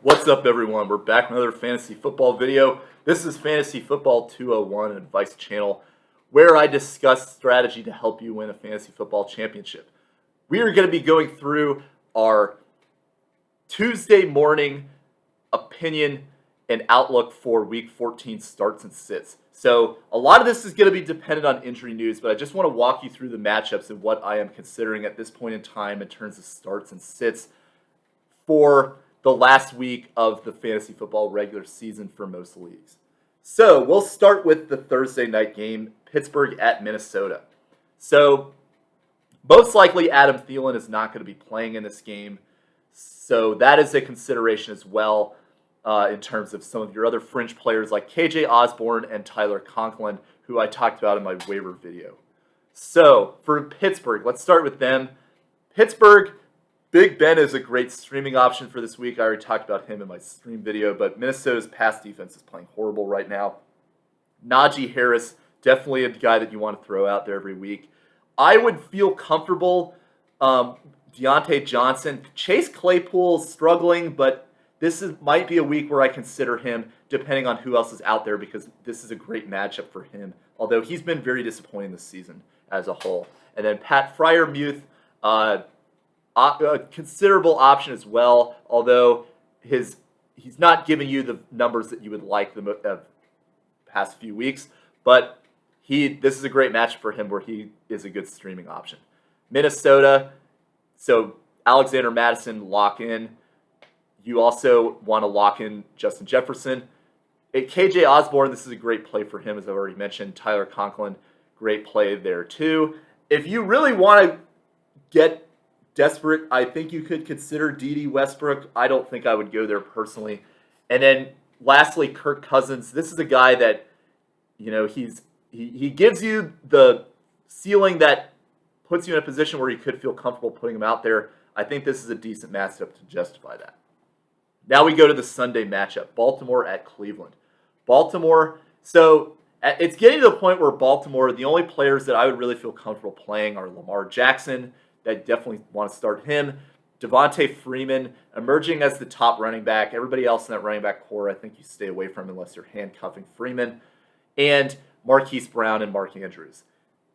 What's up, everyone? We're back with another fantasy football video. This is Fantasy Football 201, an advice channel where I discuss strategy to help you win a fantasy football championship. We are going to be going through our Tuesday morning opinion and outlook for Week 14 starts and sits. So a lot of this is going to be dependent on injury news, but I just want to walk you through the matchups and what I am considering at this point in time in terms of starts and sits for the last week of the fantasy football regular season for most leagues. So we'll start with the Thursday night game, Pittsburgh at Minnesota. So most likely Adam Thielen is not going to be playing in this game. So that is a consideration as well in terms of some of your other fringe players like KJ Osborne and Tyler Conklin, who I talked about in my waiver video. So for Pittsburgh, let's start with them. Pittsburgh, Big Ben is a great streaming option for this week. I already talked about him in my stream video, but Minnesota's pass defense is playing horrible right now. Najee Harris, definitely a guy that you want to throw out there every week. I would feel comfortable. Deontay Johnson, Chase Claypool's struggling, but might be a week where I consider him, depending on who else is out there, because this is a great matchup for him. Although he's been very disappointing this season as a whole. And then Pat Freiermuth, a considerable option as well, although he's not giving you the numbers that you would like the past few weeks. But this is a great match for him where he is a good streaming option. Minnesota, so Alexander Mattison, lock in. You also want to lock in Justin Jefferson. KJ Osborne, this is a great play for him, as I've already mentioned. Tyler Conklin, great play there too. If you really want to get desperate, I think you could consider D.D. Westbrook. I don't think I would go there personally. And then lastly, Kirk Cousins. This is a guy that, he gives you the ceiling that puts you in a position where you could feel comfortable putting him out there. I think this is a decent matchup to justify that. Now we go to the Sunday matchup, Baltimore at Cleveland. Baltimore, so it's getting to the point where Baltimore, the only players that I would really feel comfortable playing are Lamar Jackson. I definitely want to start him. Devontae Freeman, emerging as the top running back. Everybody else in that running back core, I think you stay away from unless you're handcuffing Freeman. And Marquise Brown and Mark Andrews.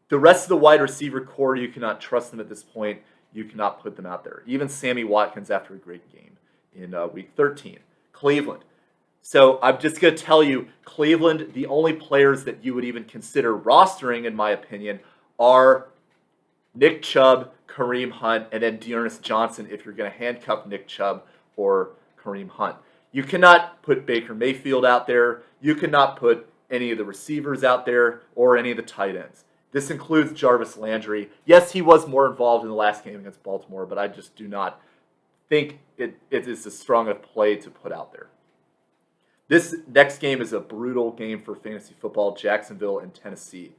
The rest of the wide receiver core, you cannot trust them at this point. You cannot put them out there. Even Sammy Watkins after a great game in Week 13. Cleveland. So I'm just going to tell you, Cleveland, the only players that you would even consider rostering, in my opinion, are Nick Chubb, Kareem Hunt, and then Dearness Johnson if you're going to handcuff Nick Chubb or Kareem Hunt. You cannot put Baker Mayfield out there. You cannot put any of the receivers out there or any of the tight ends. This includes Jarvis Landry. Yes, he was more involved in the last game against Baltimore, but I just do not think it is a strong enough play to put out there. This next game is a brutal game for fantasy football, Jacksonville and Tennessee.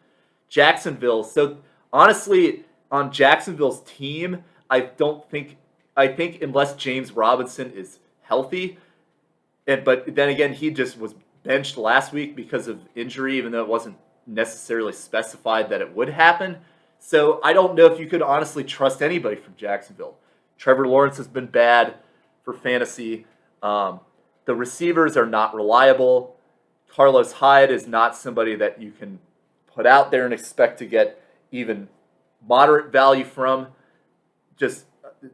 Jacksonville, so honestly, on Jacksonville's team, I think unless James Robinson is healthy, but then again, he just was benched last week because of injury, even though it wasn't necessarily specified that it would happen. So I don't know if you could honestly trust anybody from Jacksonville. Trevor Lawrence has been bad for fantasy. The receivers are not reliable. Carlos Hyde is not somebody that you can put out there and expect to get even moderate value from. Just a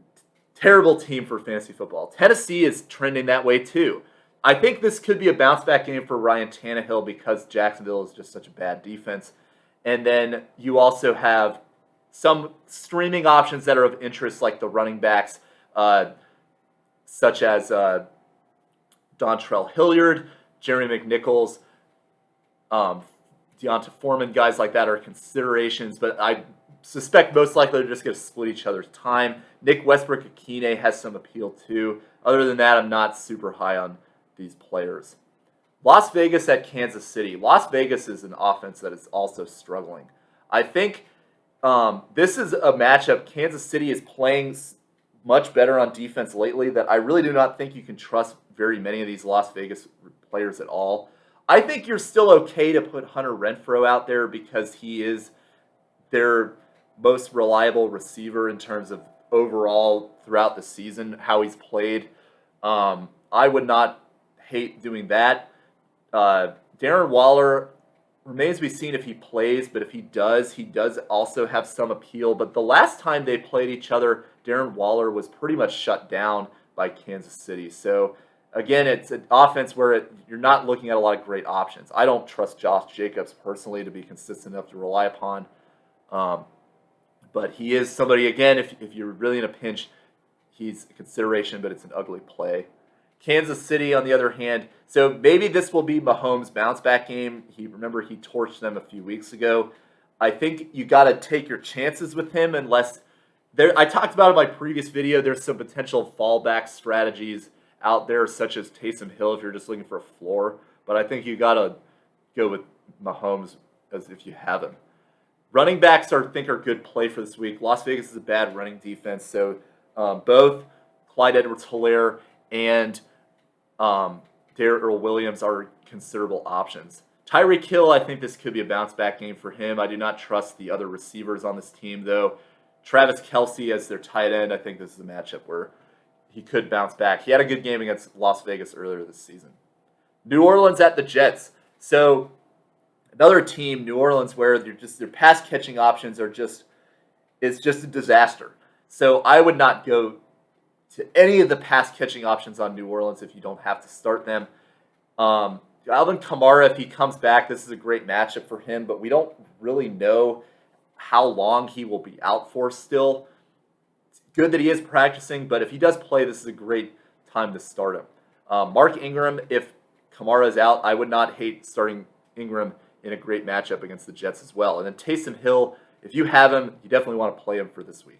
terrible team for fantasy football. Tennessee is trending that way too. I think this could be a bounce back game for Ryan Tannehill because Jacksonville is just such a bad defense. And then you also have some streaming options that are of interest, like the running backs, such as Dontrell Hilliard, Jerry McNichols, Deonta Foreman, guys like that are considerations, but I suspect most likely they're just going to split each other's time. Nick Westbrook-Akine has some appeal too. Other than that, I'm not super high on these players. Las Vegas at Kansas City. Las Vegas is an offense that is also struggling. I think this is a matchup. Kansas City is playing much better on defense lately that I really do not think you can trust very many of these Las Vegas players at all. I think you're still okay to put Hunter Renfrow out there because he is their most reliable receiver in terms of overall throughout the season, how he's played. I would not hate doing that. Darren Waller remains to be seen if he plays, but if he does also have some appeal. But the last time they played each other, Darren Waller was pretty much shut down by Kansas City. So again, it's an offense where you're not looking at a lot of great options. I don't trust Josh Jacobs personally to be consistent enough to rely upon. But he is somebody, again, if you're really in a pinch, he's a consideration, but it's an ugly play. Kansas City, on the other hand, so maybe this will be Mahomes' bounce back game. Remember he torched them a few weeks ago. I think you got to take your chances with him unless I talked about in my previous video. There's some potential fallback strategies out there, such as Taysom Hill if you're just looking for a floor. But I think you got to go with Mahomes as if you have him. Running backs are good play for this week. Las Vegas is a bad running defense, so both Clyde Edwards-Helaire and Darrell Williams are considerable options. Tyreek Hill, I think this could be a bounce-back game for him. I do not trust the other receivers on this team, though. Travis Kelce as their tight end, I think this is a matchup where he could bounce back. He had a good game against Las Vegas earlier this season. New Orleans at the Jets. So another team, New Orleans, where their pass catching options it's just a disaster. So I would not go to any of the pass catching options on New Orleans if you don't have to start them. Alvin Kamara, if he comes back, this is a great matchup for him, but we don't really know how long he will be out for still. It's good that he is practicing, but if he does play, this is a great time to start him. Mark Ingram, if Kamara is out, I would not hate starting Ingram in a great matchup against the Jets as well. And then Taysom Hill, if you have him, you definitely want to play him for this week.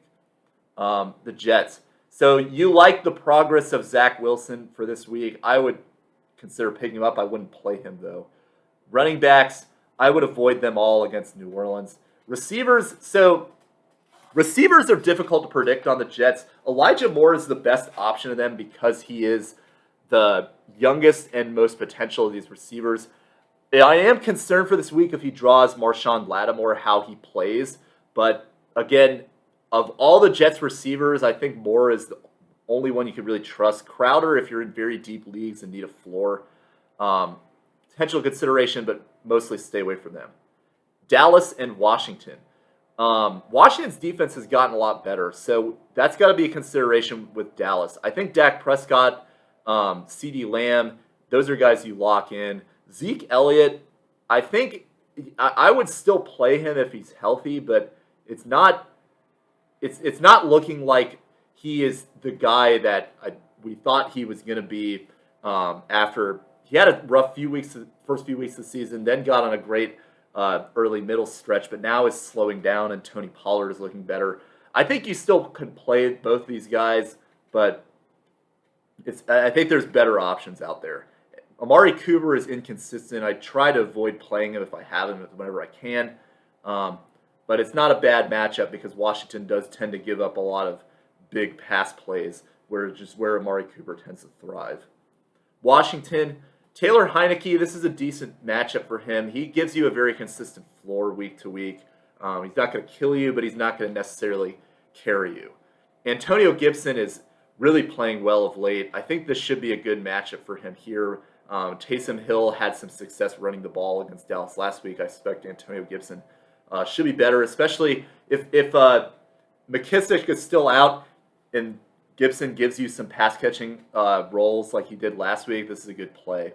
The Jets. So you like the progress of Zach Wilson for this week. I would consider picking him up. I wouldn't play him, though. Running backs, I would avoid them all against New Orleans. Receivers, so receivers are difficult to predict on the Jets. Elijah Moore is the best option of them because he is the youngest and most potential of these receivers. I am concerned for this week if he draws Marshawn Lattimore, how he plays. But again, of all the Jets receivers, I think Moore is the only one you could really trust. Crowder, if you're in very deep leagues and need a floor, potential consideration, but mostly stay away from them. Dallas and Washington. Washington's defense has gotten a lot better, so that's got to be a consideration with Dallas. I think Dak Prescott, CeeDee Lamb, those are guys you lock in. Zeke Elliott, I think I would still play him if he's healthy, but it's not looking like he is the guy that we thought he was going to be after he had a rough first few weeks of the season, then got on a great early middle stretch, but now is slowing down and Tony Pollard is looking better. I think you still could play both these guys, but I think there's better options out there. Amari Cooper is inconsistent. I try to avoid playing him if I have him whenever I can. But it's not a bad matchup because Washington does tend to give up a lot of big pass plays, where Amari Cooper tends to thrive. Washington, Taylor Heineke, this is a decent matchup for him. He gives you a very consistent floor week to week. He's not going to kill you, but he's not going to necessarily carry you. Antonio Gibson is really playing well of late. I think this should be a good matchup for him here. Taysom Hill had some success running the ball against Dallas last week. I expect Antonio Gibson should be better, especially if McKissick is still out and Gibson gives you some pass-catching roles like he did last week. This is a good play.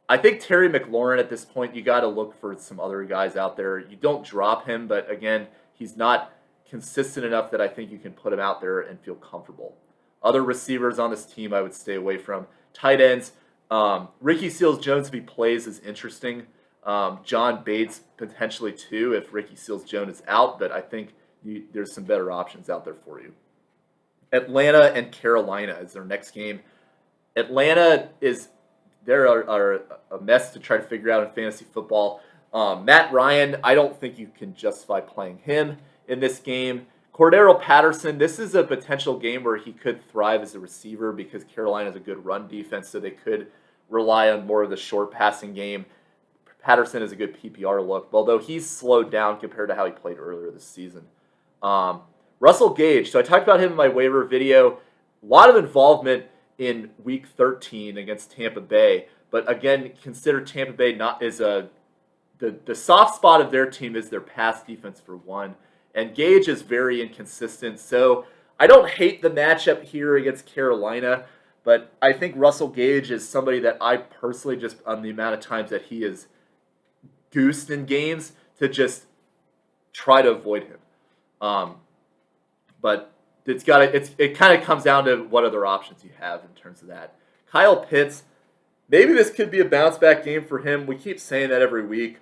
I think Terry McLaurin at this point, you got to look for some other guys out there. You don't drop him, but again, he's not consistent enough that I think you can put him out there and feel comfortable. Other receivers on this team I would stay away from. Tight ends, Ricky Seals-Jones, if he plays, is interesting. John Bates potentially too if Ricky Seals-Jones is out, but I think there's some better options out there for you. Atlanta and Carolina is their next game. Atlanta are a mess to try to figure out in fantasy football. Matt Ryan, I don't think you can justify playing him in this game. Cordero Patterson, this is a potential game where he could thrive as a receiver because Carolina has a good run defense, so they could rely on more of the short passing game. Patterson is a good PPR look, although he's slowed down compared to how he played earlier this season. Russell Gage, so I talked about him in my waiver video. A lot of involvement in Week 13 against Tampa Bay. But again, consider Tampa Bay not as the soft spot of their team is their pass defense for one, and Gage is very inconsistent. So I don't hate the matchup here against Carolina, but I think Russell Gage is somebody that I personally, just on the amount of times that he is goosed in games, to just try to avoid him. But it kind of comes down to what other options you have in terms of that. Kyle Pitts, maybe this could be a bounce back game for him. We keep saying that every week.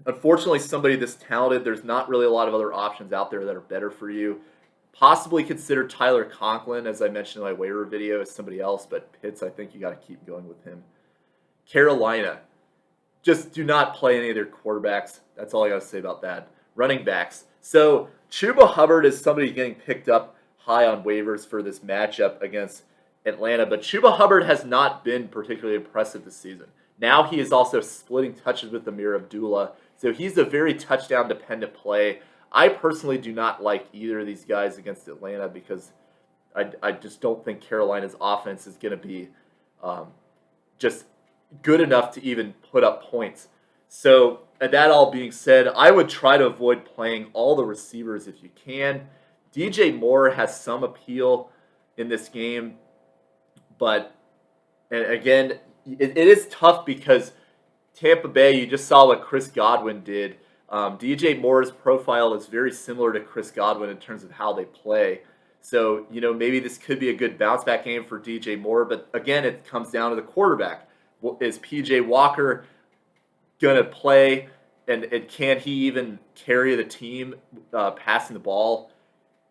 Unfortunately, somebody this talented, there's not really a lot of other options out there that are better for you. Possibly consider Tyler Conklin, as I mentioned in my waiver video, as somebody else, but Pitts, I think you got to keep going with him. Carolina, just do not play any of their quarterbacks. That's all I got to say about that. Running backs. So Chuba Hubbard is somebody getting picked up high on waivers for this matchup against Atlanta, but Chuba Hubbard has not been particularly impressive this season. Now he is also splitting touches with Amir Abdullah, so he's a very touchdown-dependent play. I personally do not like either of these guys against Atlanta because I just don't think Carolina's offense is going to be just good enough to even put up points. So, that all being said, I would try to avoid playing all the receivers if you can. DJ Moore has some appeal in this game, but and again, it is tough because Tampa Bay, you just saw what Chris Godwin did. DJ Moore's profile is very similar to Chris Godwin in terms of how they play. So, maybe this could be a good bounce back game for DJ Moore, but again, it comes down to the quarterback. Is PJ Walker going to play, and can he even carry the team passing the ball?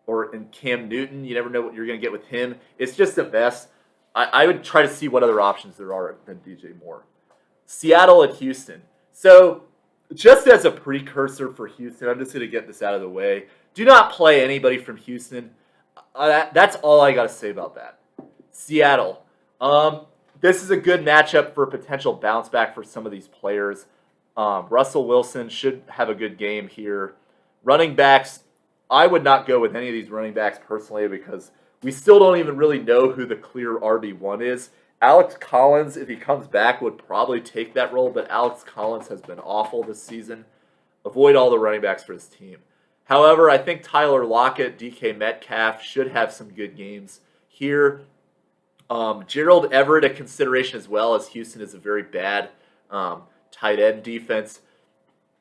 Or in Cam Newton, you never know what you're going to get with him. It's just a mess. I would try to see what other options there are than DJ Moore. Seattle and Houston. So, just as a precursor for Houston, I'm just going to get this out of the way. Do not play anybody from Houston. That's all I got to say about that. Seattle. This is a good matchup for a potential bounce back for some of these players. Russell Wilson should have a good game here. Running backs, I would not go with any of these running backs personally because we still don't even really know who the clear RB1 is. Alex Collins, if he comes back, would probably take that role, but Alex Collins has been awful this season. Avoid all the running backs for his team. However, I think Tyler Lockett, DK Metcalf should have some good games here. Gerald Everett a consideration as well, as Houston is a very bad tight end defense.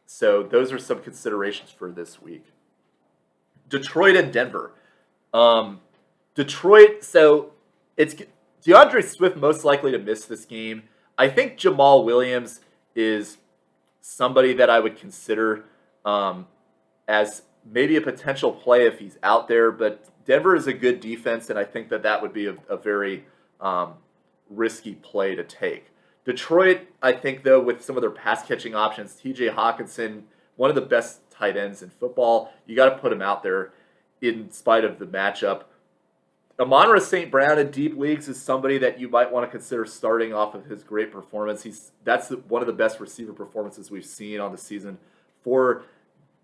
So those are some considerations for this week. Detroit and Denver. Detroit, so it's DeAndre Swift most likely to miss this game. I think Jamal Williams is somebody that I would consider as maybe a potential play if he's out there, but Denver is a good defense, and I think that would be a very risky play to take. Detroit, I think, though, with some of their pass-catching options, T.J. Hawkinson, one of the best tight ends in football, you got to put him out there in spite of the matchup. Amon-Ra St. Brown in deep leagues is somebody that you might want to consider starting off of his great performance. That's one of the best receiver performances we've seen on the season for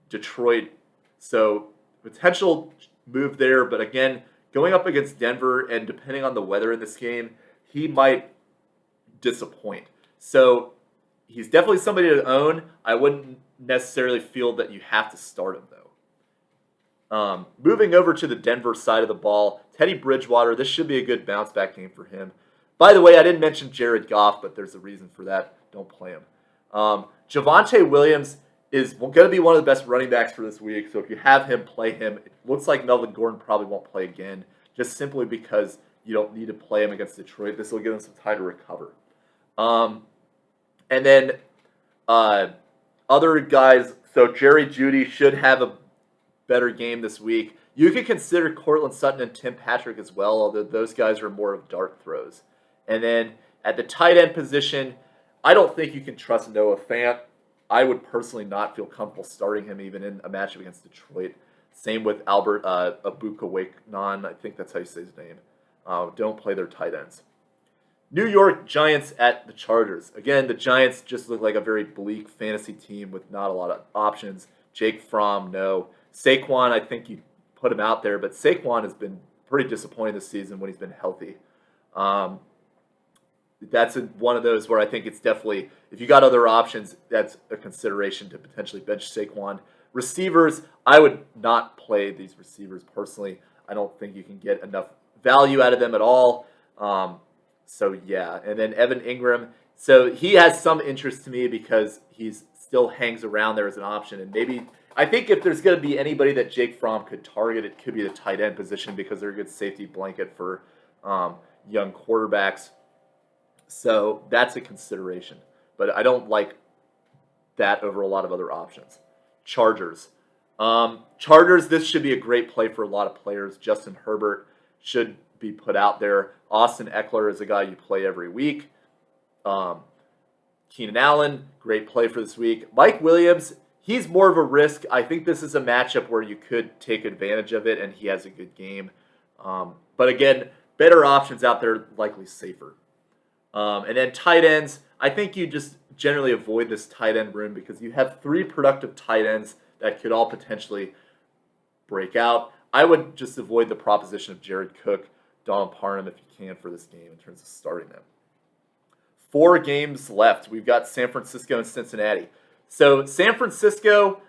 Detroit. So potential move there, but again, going up against Denver and depending on the weather in this game, he might disappoint. So he's definitely somebody to own. I wouldn't necessarily feel that you have to start him, though. Moving over to the Denver side of the ball, Teddy Bridgewater, this should be a good bounce back game for him. By the way, I didn't mention Jared Goff, but there's a reason for that. Don't play him. Javonte Williams is going to be one of the best running backs for this week, so if you have him, play him. It looks like Melvin Gordon probably won't play again, just simply because you don't need to play him against Detroit. This will give him some time to recover. And then other guys, so Jerry Jeudy should have a better game this week. You could consider Cortland Sutton and Tim Patrick as well, although those guys are more of dart throws. And then at the tight end position, I don't think you can trust Noah Fant. I would personally not feel comfortable starting him even in a matchup against Detroit. Same with Albert Abuka-Wakenon. I think that's how you say his name. Don't play their tight ends. New York Giants at the Chargers. Again, the Giants just look like a very bleak fantasy team with not a lot of options. Jake Fromm, no. Saquon, I think you put him out there, but Saquon has been pretty disappointing this season when he's been healthy. Um, that's one of those where I think it's definitely, if you got other options, that's a consideration to potentially bench Saquon. Receivers, I would not play these receivers personally. I don't think you can get enough value out of them at all. So yeah, and then Evan Ingram. So he has some interest to me because he's still hangs around there as an option, and maybe I think if there's going to be anybody that Jake Fromm could target, it could be the tight end position because they're a good safety blanket for young quarterbacks. So that's a consideration, but I don't like that over a lot of other options. Chargers. Chargers, this should be a great play for a lot of players. Justin Herbert should be put out there. Austin Eckler is a guy you play every week. Keenan Allen, great play for this week. Mike Williams, he's more of a risk. I think this is a matchup where you could take advantage of it, and he has a good game. But again, better options out there, likely safer. And then tight ends, I think you just generally avoid this tight end room because you have 3 productive tight ends that could all potentially break out. I would just avoid the proposition of Jared Cook, Donald Parham if you can for this game in terms of starting them. 4 games left. We've got San Francisco and Cincinnati. So San Francisco,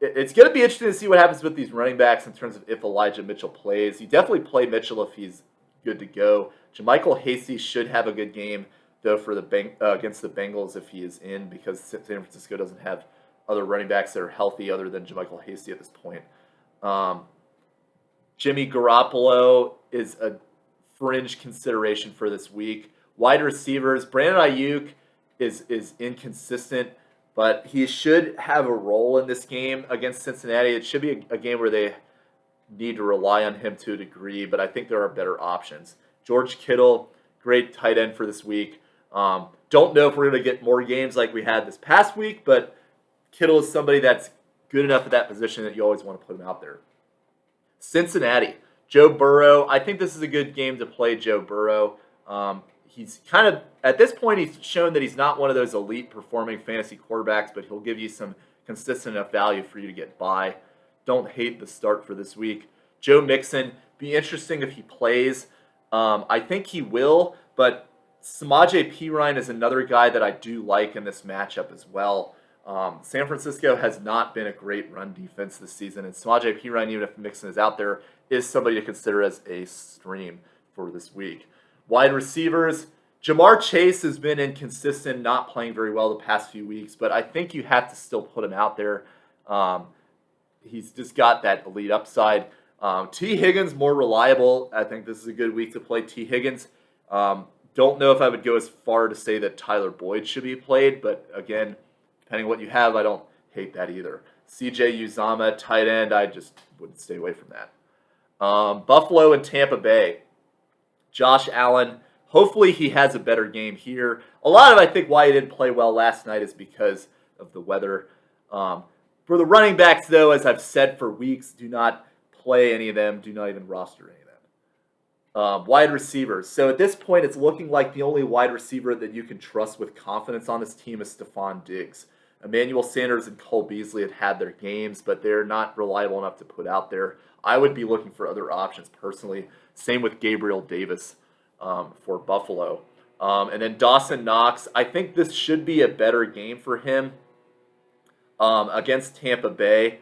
it's going to be interesting to see what happens with these running backs in terms of if Elijah Mitchell plays. You definitely play Mitchell if he's good to go. JaMychal Hasty should have a good game, though, for the against the Bengals if he is in, because San Francisco doesn't have other running backs that are healthy other than JaMychal Hasty at this point. Jimmy Garoppolo is a fringe consideration for this week. Wide receivers, Brandon Ayuk is inconsistent, but he should have a role in this game against Cincinnati. It should be a game where they need to rely on him to a degree, but I think there are better options. George Kittle, great tight end for this week. Don't know if we're going to get more games like we had this past week, but Kittle is somebody that's good enough at that position that you always want to put him out there. Cincinnati, Joe Burrow. I think this is a good game to play Joe Burrow. He's kind of, at this point, he's shown that he's not one of those elite performing fantasy quarterbacks, but he'll give you some consistent enough value for you to get by. Don't hate the start for this week. Joe Mixon, be interesting if he plays. I think he will, but Samaje Perine is another guy that I do like in this matchup as well. San Francisco has not been a great run defense this season, and Samaje Perine, even if Mixon is out there, is somebody to consider as a stream for this week. Wide receivers, Jamar Chase has been inconsistent, not playing very well the past few weeks, but I think you have to still put him out there. He's just got that elite upside. T. Higgins, more reliable. I think this is a good week to play T. Higgins. Don't know if I would go as far to say that Tyler Boyd should be played, but again, depending on what you have, I don't hate that either. CJ Uzama, tight end, I just would stay away from that. Buffalo and Tampa Bay. Josh Allen, hopefully he has a better game here. A lot of, I think, why he didn't play well last night is because of the weather. For the running backs, though, as I've said for weeks, do not play any of them. Do not even roster any of them. Wide receivers. So at this point, it's looking like the only wide receiver that you can trust with confidence on this team is Stephon Diggs. Emmanuel Sanders and Cole Beasley have had their games, but they're not reliable enough to put out there. I would be looking for other options personally. Same with Gabriel Davis for Buffalo. And then Dawson Knox. I think this should be a better game for him against Tampa Bay.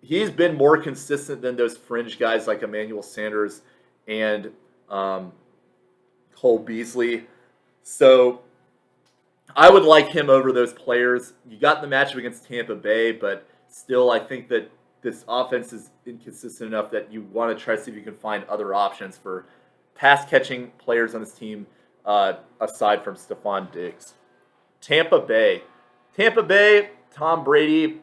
He's been more consistent than those fringe guys like Emmanuel Sanders and Cole Beasley. So I would like him over those players. You got the matchup against Tampa Bay, but still I think that this offense is inconsistent enough that you want to try to see if you can find other options for pass-catching players on this team aside from Stephon Diggs. Tampa Bay, Tom Brady,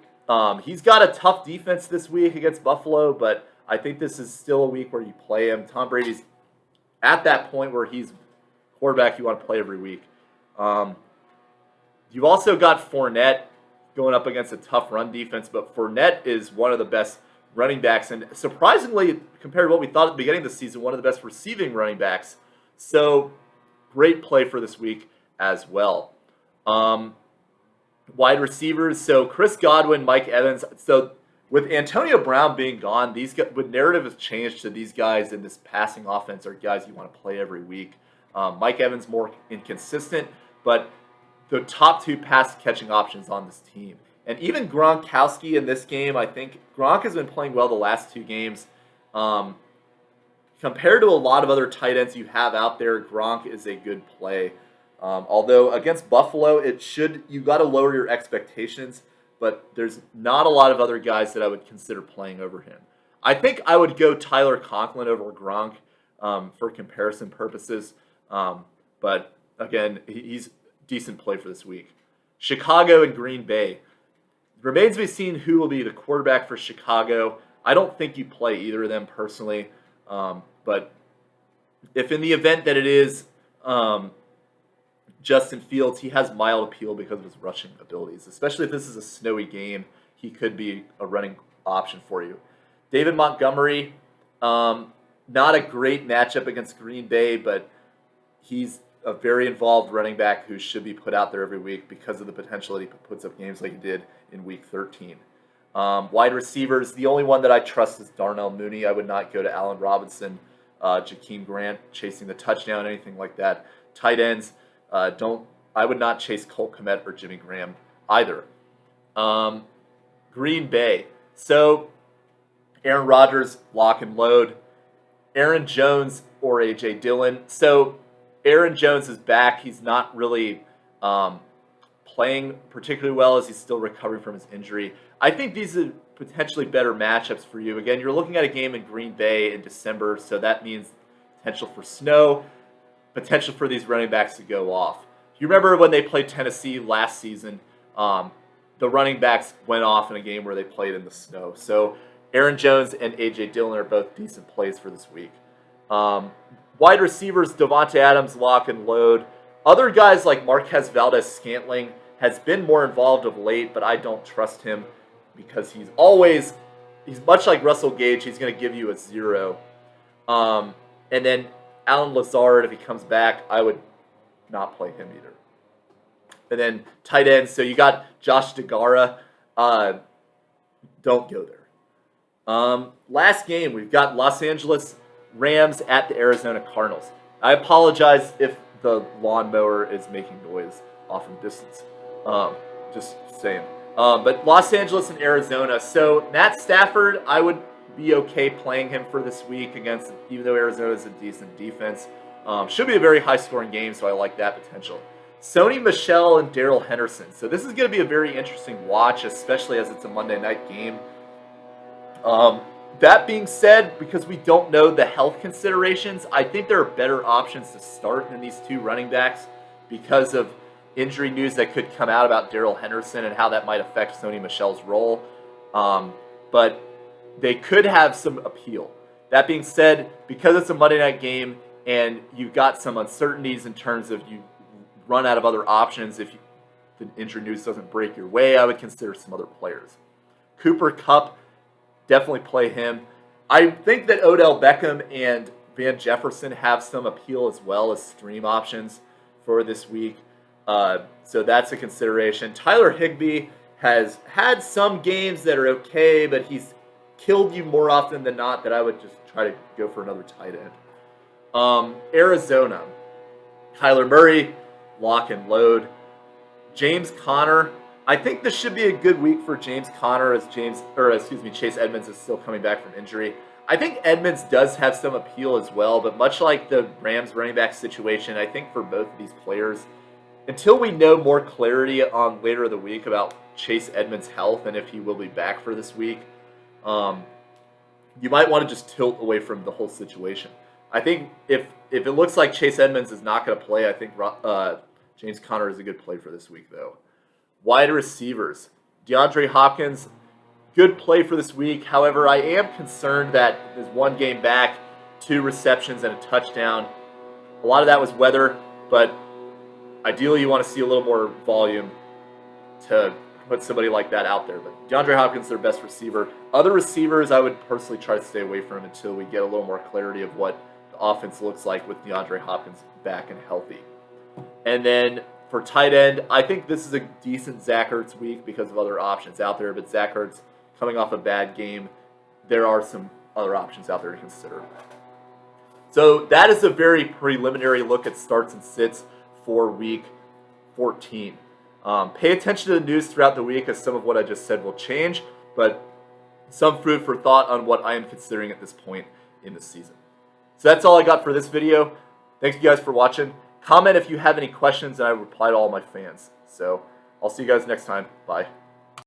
he's got a tough defense this week against Buffalo, but I think this is still a week where you play him. Tom Brady's at that point where he's quarterback you want to play every week. You've also got Fournette going up against a tough run defense, but Fournette is one of the best running backs, and surprisingly, compared to what we thought at the beginning of the season, one of the best receiving running backs. So, great play for this week as well. Wide receivers, so Chris Godwin, Mike Evans. So, With Antonio Brown being gone, these guys, the narrative has changed to these guys in this passing offense are guys you want to play every week. Mike Evans more inconsistent, but the top two pass catching options on this team. And even Gronkowski in this game, I think Gronk has been playing well the last two games. Compared to a lot of other tight ends you have out there, Gronk is a good play. Although against Buffalo, you got to lower your expectations, but there's not a lot of other guys that I would consider playing over him. I think I would go Tyler Conklin over Gronk for comparison purposes. But again, he's decent play for this week. Chicago and Green Bay. Remains to be seen who will be the quarterback for Chicago. I don't think you play either of them personally. But if in the event that it is Justin Fields, he has mild appeal because of his rushing abilities. Especially if this is a snowy game, he could be a running option for you. David Montgomery, not a great matchup against Green Bay, but he's a very involved running back who should be put out there every week because of the potential that he puts up games like he did in Week 13. Wide receivers, the only one that I trust is Darnell Mooney. I would not go to Allen Robinson, Jakeem Grant, chasing the touchdown, anything like that. Tight ends, I would not chase Cole Kmet or Jimmy Graham either. Green Bay. So, Aaron Rodgers, lock and load. Aaron Jones or A.J. Dillon. So, Aaron Jones is back. He's not really playing particularly well as he's still recovering from his injury. I think these are potentially better matchups for you. Again, you're looking at a game in Green Bay in December, so that means potential for snow, potential for these running backs to go off. You remember when they played Tennessee last season, the running backs went off in a game where they played in the snow. So Aaron Jones and A.J. Dillon are both decent plays for this week. Wide receivers, Devontae Adams, lock and load. Other guys like Marquez Valdes-Scantling has been more involved of late, but I don't trust him because he's much like Russell Gage. He's going to give you a 0. And then Alan Lazard, if he comes back, I would not play him either. And then tight ends, so you got Josh DeGara. Don't go there. Last game, we've got Los Angeles Rams at the Arizona Cardinals. I apologize if the lawnmower is making noise off in distance. Just saying. But Los Angeles and Arizona. So Matt Stafford, I would be okay playing him for this week against, even though Arizona is a decent defense. Should be a very high-scoring game, so I like that potential. Sony Michel and Darrell Henderson. So this is going to be a very interesting watch, especially as it's a Monday night game. That being said, because we don't know the health considerations, I think there are better options to start than these two running backs because of injury news that could come out about Darrell Henderson and how that might affect Sony Michel's role. But they could have some appeal. That being said, because it's a Monday night game and you've got some uncertainties in terms of you run out of other options if the injury news doesn't break your way, I would consider some other players. Cooper Kupp, definitely play him. I think that Odell Beckham and Van Jefferson have some appeal as well as stream options for this week. So that's a consideration. Tyler Higbee has had some games that are okay, but he's killed you more often than not that I would just try to go for another tight end. Arizona. Kyler Murray, lock and load. James Conner. I think this should be a good week for James Conner as Chase Edmonds is still coming back from injury. I think Edmonds does have some appeal as well, but much like the Rams running back situation, I think for both of these players, until we know more clarity on later in the week about Chase Edmonds' health and if he will be back for this week, you might want to just tilt away from the whole situation. I think if it looks like Chase Edmonds is not going to play, I think James Conner is a good play for this week, though. Wide receivers. DeAndre Hopkins, good play for this week. However, I am concerned that there's one game back, 2 receptions and a touchdown. A lot of that was weather, but ideally you want to see a little more volume to put somebody like that out there. But DeAndre Hopkins is their best receiver. Other receivers, I would personally try to stay away from until we get a little more clarity of what the offense looks like with DeAndre Hopkins back and healthy. And then for tight end, I think this is a decent Zach Ertz week because of other options out there. But Zach Ertz coming off a bad game, there are some other options out there to consider. So that is a very preliminary look at starts and sits for week 14. Pay attention to the news throughout the week, as some of what I just said will change, but some food for thought on what I am considering at this point in the season. So that's all I got for this video. Thanks you guys for watching. Comment if you have any questions, and I reply to all my fans. So I'll see you guys next time. Bye.